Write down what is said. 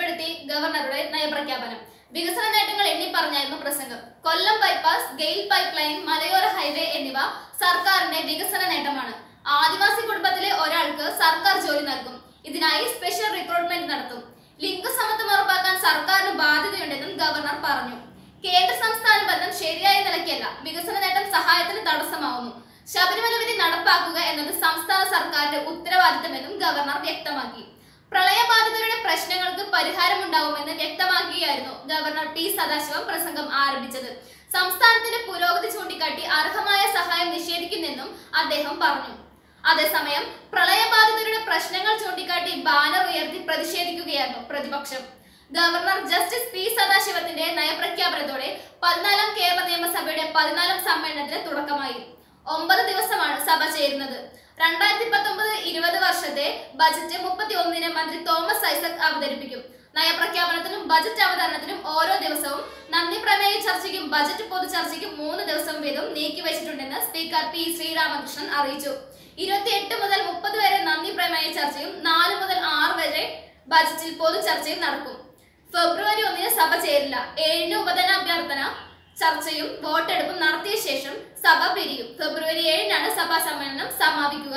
ഉൾപ്പെടുത്തി ഗവർണറുടെ നയപ്രഖ്യാപനം. വികസന നേട്ടങ്ങൾ എണ്ണി പറഞ്ഞായിരുന്നു പ്രസംഗം. കൊല്ലം ബൈപ്പാസ്, ഗെയിൽ പൈപ്പ് ലൈൻ, മലയോര ഹൈവേ എന്നിവ സർക്കാരിന്റെ വികസന നേട്ടമാണ്. ആദിവാസി കുടുംബത്തിലെ ഒരാൾക്ക് സർക്കാർ ജോലി നൽകും. ഇതിനായി സ്പെഷ്യൽ റിക്രൂട്ട്മെന്റ് നടത്തും. ലിംഗസമത്വം ഉറപ്പാക്കാൻ സർക്കാരിന് ബാധ്യതയുണ്ടെന്നും ഗവർണർ പറഞ്ഞു. കേന്ദ്ര സംസ്ഥാന ബന്ധം ശരിയായ നിലയ്ക്കല്ല, വികസന നേട്ടം സഹായത്തിന് തടസ്സമാവുന്നു. ശബരിമല വിധി നടപ്പാക്കുക എന്നത് സംസ്ഥാന സർക്കാരിന്റെ ഉത്തരവാദിത്തമെന്നും ഗവർണർ വ്യക്തമാക്കി. പ്രളയബാധിതരുടെ പ്രശ്നങ്ങൾക്ക് പരിഹാരമുണ്ടാവുമെന്ന് വ്യക്തമാക്കിയായിരുന്നു ഗവർണർ ടി സദാശിവം പ്രസംഗം ആരംഭിച്ചത്. സംസ്ഥാനത്തിന്റെ പുരോഗതി ചൂണ്ടിക്കാട്ടി അർഹമായ സഹായം നിഷേധിക്കുന്നെന്നും അദ്ദേഹം പറഞ്ഞു. അതേസമയം പ്രളയബാധിതരുടെ പ്രശ്നങ്ങൾ ചൂണ്ടിക്കാട്ടി ബാനർ ഉയർത്തി പ്രതിഷേധിക്കുകയായിരുന്നു പ്രതിപക്ഷം. ഗവർണർ ജസ്റ്റിസ് പി സദാശിവത്തിന്റെ നയപ്രഖ്യാപനത്തോടെ 14ാം കേരള നിയമസഭയുടെ 14ാം സമ്മേളനത്തിന് തുടക്കമായി. 9 ദിവസമാണ് സഭ ചേരുന്നത്. 2019-20 വർഷത്തെ ബജറ്റ് 31-ന് മന്ത്രി തോമസ് ഐസക് അവതരിപ്പിക്കും. നയപ്രഖ്യാപനത്തിനും ബജറ്റ് അവതരണത്തിനും ഓരോ ദിവസവും, നന്ദി പ്രമേയ ചർച്ചയ്ക്കും ബജറ്റ് പൊതുചർച്ചയ്ക്കും 3 ദിവസം വീതം നീക്കിവച്ചിട്ടുണ്ടെന്ന് സ്പീക്കർ പി ശ്രീരാമകൃഷ്ണൻ അറിയിച്ചു. 28 മുതൽ 30 വരെ നന്ദി പ്രമേയ ചർച്ചയും 4 മുതൽ 6 വരെ ബജറ്റിൽ പൊതുചർച്ചയും നടക്കും. ഫെബ്രുവരി 1-ന് സഭ ചേരില്ല. 7-ന് ഉപധനാഭ്യർത്ഥന ചർച്ചയും വോട്ടെടുപ്പും നടത്തിയ ശേഷം സഭ പിരിയും. ഫെബ്രുവരി 7-നാണ് സഭാ സമ്മേളനം സമാപിക്കുക.